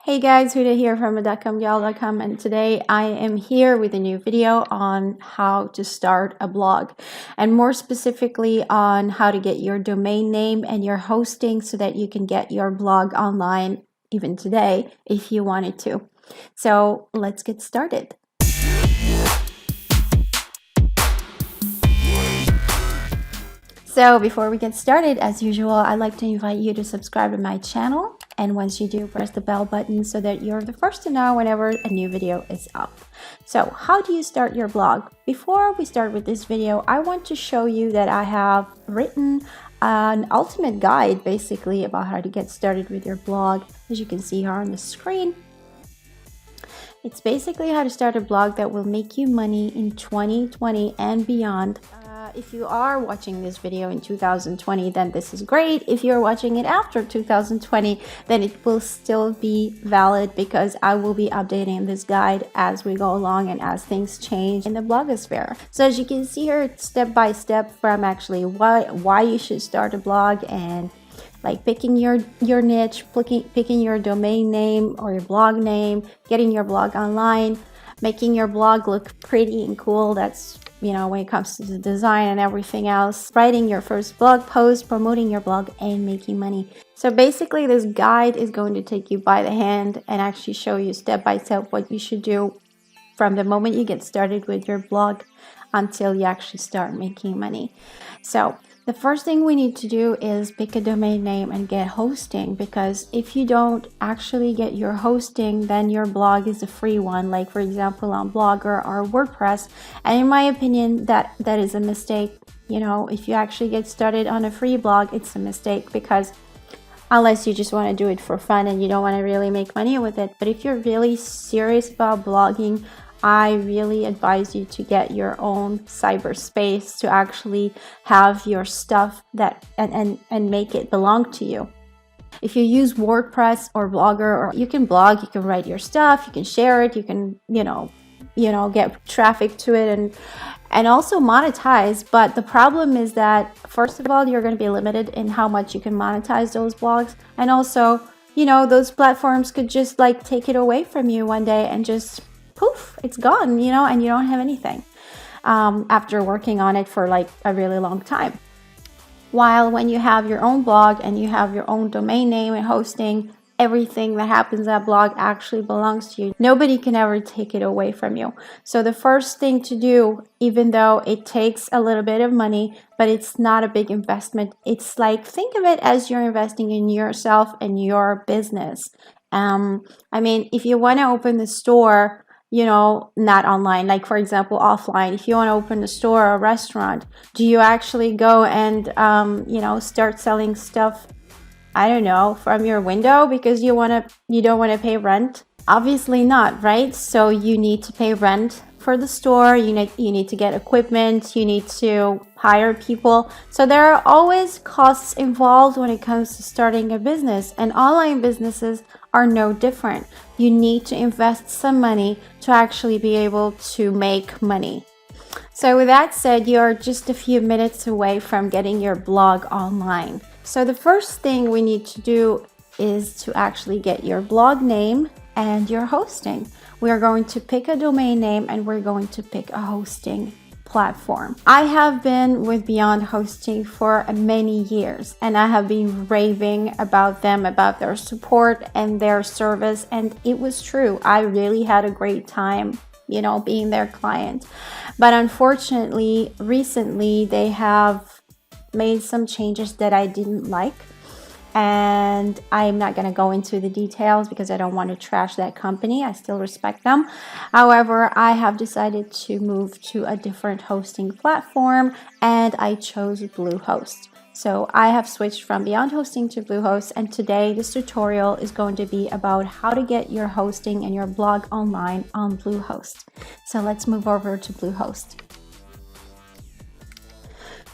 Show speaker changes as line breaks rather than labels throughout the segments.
Hey guys, Huda here from .comgal.com, and today I am here with a new video on how to start a blog, and more specifically on how to get your domain name and your hosting so that you can get your blog online even today if you wanted to. So let's get started. So before we get started, as usual, I'd like to invite you to subscribe to my channel. And once you do, press the bell button so that you're the first to know whenever a new video is up. So how do you start your blog? Before we start with this video, I want to show you that I have written an ultimate guide basically about how to get started with your blog, as you can see here on the screen. It's basically how to start a blog that will make you money in 2020 and beyond. If you are watching this video in 2020, then this is great. If you're watching it after 2020, then it will still be valid because I will be updating this guide as we go along and as things change in the blogosphere. So as you can see here, it's step by step from actually why you should start a blog, and like picking your niche, picking your domain name or your blog name, getting your blog online, making your blog look pretty and cool. That's, you know, when it comes to the design and everything else, writing your first blog post, promoting your blog, and making money. So basically this guide is going to take you by the hand and actually show you step by step what you should do from the moment you get started with your blog until you actually start making money. So the first thing we need to do is pick a domain name and get hosting, because if you don't actually get your hosting, then your blog is a free one, like for example on Blogger or WordPress. And in my opinion, that is a mistake. You know, if you actually get started on a free blog, it's a mistake, because unless you just want to do it for fun and you don't want to really make money with it. But if you're really serious about blogging, I really advise you to get your own cyberspace to actually have your stuff that and make it belong to you. If you use WordPress or Blogger, or you can blog, you can write your stuff, you can share it, you can, you know, get traffic to it and also monetize. But the problem is that, first of all, you're going to be limited in how much you can monetize those blogs. And also, you know, those platforms could just like take it away from you one day and just poof, it's gone, you know, and you don't have anything after working on it for like a really long time. While when you have your own blog and you have your own domain name and hosting, everything that happens in that blog actually belongs to you. Nobody can ever take it away from you. So the first thing to do, even though it takes a little bit of money, but it's not a big investment, it's like, think of it as you're investing in yourself and your business. I mean, if you want to open the store, you know, not online, like for example, offline, if you want to open a store or a restaurant, do you actually go and, you know, start selling stuff, I don't know, from your window because you don't want to pay rent? Obviously not, right? So you need to pay rent for the store, you need to get equipment, you need to hire people. So there are always costs involved when it comes to starting a business, and online businesses are no different. You need to invest some money to actually be able to make money. So with that said, you're just a few minutes away from getting your blog online. So the first thing we need to do is to actually get your blog name and your hosting. We are going to pick a domain name and we're going to pick a hosting platform. I have been with Beyond Hosting for many years, and I have been raving about them, about their support and their service, and it was true. I really had a great time, you know, being their client. But unfortunately, recently they have made some changes that I didn't like. And I'm not going to go into the details because I don't want to trash that company. I still respect them. However, I have decided to move to a different hosting platform, and I chose Bluehost. So I have switched from Beyond Hosting to Bluehost, and today this tutorial is going to be about how to get your hosting and your blog online on Bluehost. So let's move over to Bluehost.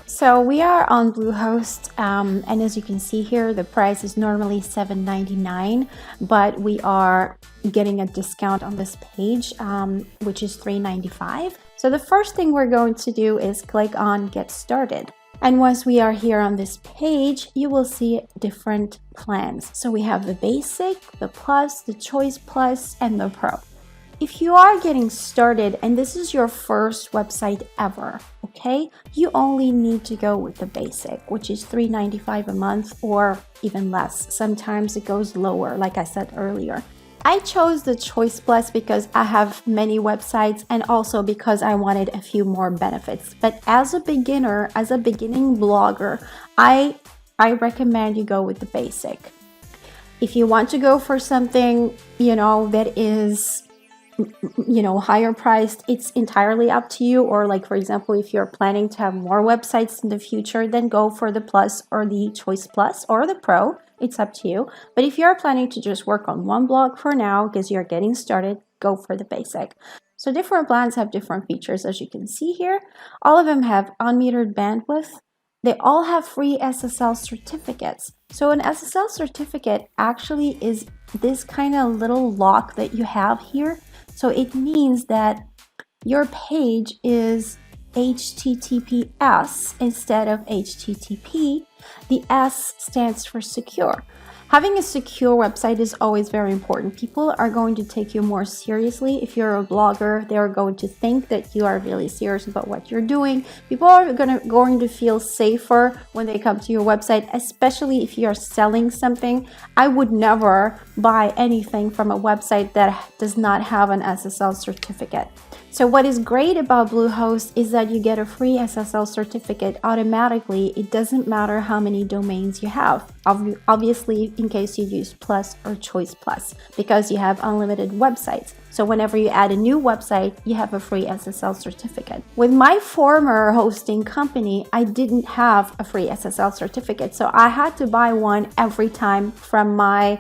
So we are on Bluehost, and as you can see here, the price is normally $7.99, but we are getting a discount on this page, which is $3.95. So the first thing we're going to do is click on Get Started. And once we are here on this page, you will see different plans. So we have the basic, the plus, the choice plus, and the pro. If you are getting started and this is your first website ever, okay, you only need to go with the basic, which is $3.95 a month or even less. Sometimes it goes lower, like I said earlier. I chose the Choice Plus because I have many websites and also because I wanted a few more benefits. But as a beginner, as a beginning blogger, I recommend you go with the basic. If you want to go for something, that is higher priced, it's entirely up to you. Or like, for example, if you're planning to have more websites in the future, then go for the plus or the Choice Plus or the Pro. It's up to you. But if you're planning to just work on one blog for now because you're getting started, go for the basic. So different plans have different features, as you can see here. All of them have unmetered bandwidth. They all have free SSL certificates. So an SSL certificate actually is this kind of little lock that you have here. So it means that your page is HTTPS instead of HTTP. The S stands for secure. Having a secure website is always very important. People are going to take you more seriously. If you're a blogger, they're going to think that you are really serious about what you're doing. People are going to feel safer when they come to your website, especially if you're selling something. I would never buy anything from a website that does not have an SSL certificate. So what is great about Bluehost is that you get a free SSL certificate automatically. It doesn't matter how many domains you have. Obviously, in case you use Plus or Choice Plus, because you have unlimited websites. So whenever you add a new website, you have a free SSL certificate. With my former hosting company, I didn't have a free SSL certificate. So I had to buy one every time from my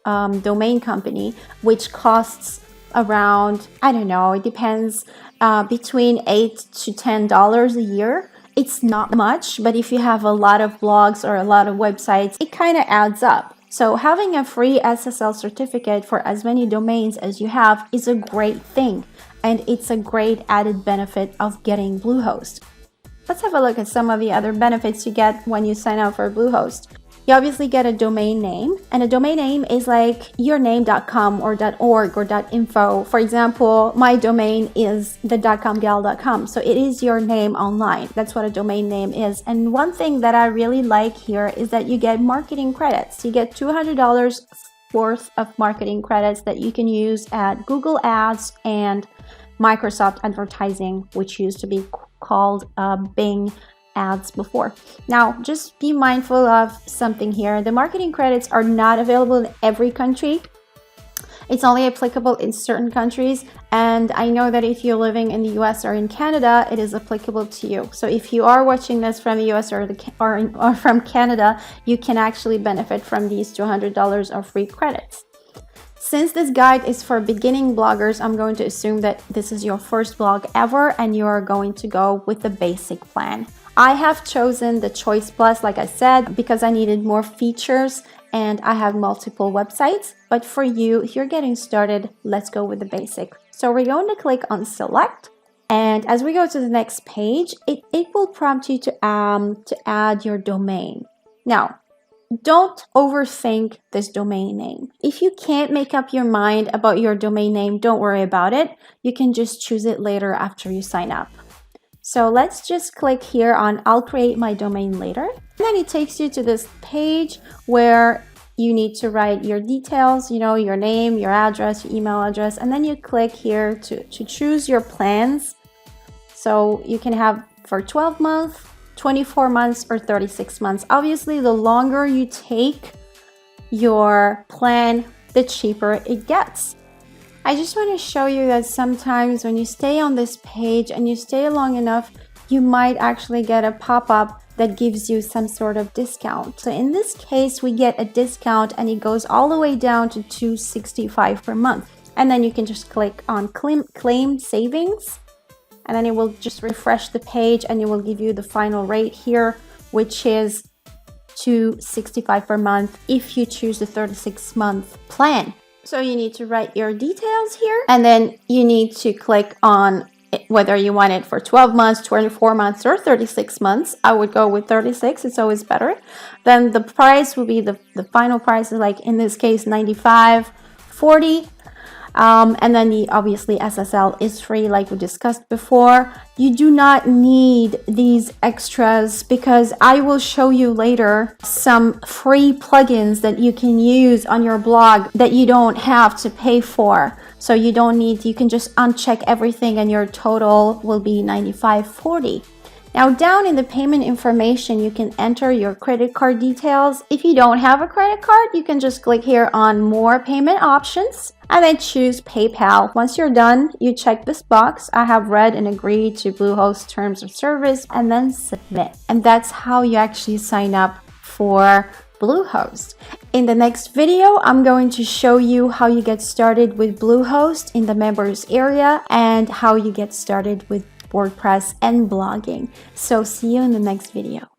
domain company, which costs around, I don't know, it depends, between $8 to $10 a year. It's not much, but if you have a lot of blogs or a lot of websites, it kind of adds up. So having a free SSL certificate for as many domains as you have is a great thing, and it's a great added benefit of getting Bluehost. Let's have a look at some of the other benefits you get when you sign up for Bluehost. You obviously get a domain name, and a domain name is like yourname.com or .org or .info. For example, my domain is the .comgal.com, so it is your name online. That's what a domain name is. And one thing that I really like here is that you get marketing credits. You get $200 worth of marketing credits that you can use at Google Ads and Microsoft Advertising, which used to be called Bing ads before. Now, just be mindful of something here. The marketing credits are not available in every country. It's only applicable in certain countries. And I know that if you're living in the US or in Canada, it is applicable to you. So if you are watching this from the US or from Canada, you can actually benefit from these $200 of free credits. Since this guide is for beginning bloggers, I'm going to assume that this is your first blog ever and you are going to go with the basic plan. I have chosen the Choice Plus, like I said, because I needed more features and I have multiple websites. But for you, if you're getting started, let's go with the basic. So we're going to click on Select. And as we go to the next page, it will prompt you to add your domain. Now, don't overthink this domain name. If you can't make up your mind about your domain name, don't worry about it. You can just choose it later after you sign up. So let's just click here on I'll create my domain later. And then it takes you to this page where you need to write your details, your name, your address, your email address, and then you click here to choose your plans. So you can have for 12 months, 24 months, or 36 months. Obviously, the longer you take your plan, the cheaper it gets. I just want to show you that sometimes when you stay on this page and you stay long enough, you might actually get a pop-up that gives you some sort of discount. So in this case, we get a discount and it goes all the way down to $265 per month. And then you can just click on claim savings, and then it will just refresh the page and it will give you the final rate here, which is $265 per month if you choose the 36-month plan. So you need to write your details here, and then you need to click on whether you want it for 12 months, 24 months, or 36 months. I would go with 36. It's always better. Then the price will be the final price is like, in this case, $95.40. And then obviously SSL is free, like we discussed before. You do not need these extras because I will show you later some free plugins that you can use on your blog that you don't have to pay for. So you can just uncheck everything and your total will be $95.40. Now down in the payment information, you can enter your credit card details. If you don't have a credit card, you can just click here on more payment options and then choose PayPal. Once you're done, you check this box. I have read and agreed to Bluehost terms of service and then submit. And that's how you actually sign up for Bluehost. In the next video, I'm going to show you how you get started with Bluehost in the members area and how you get started with WordPress and blogging. So see you in the next video.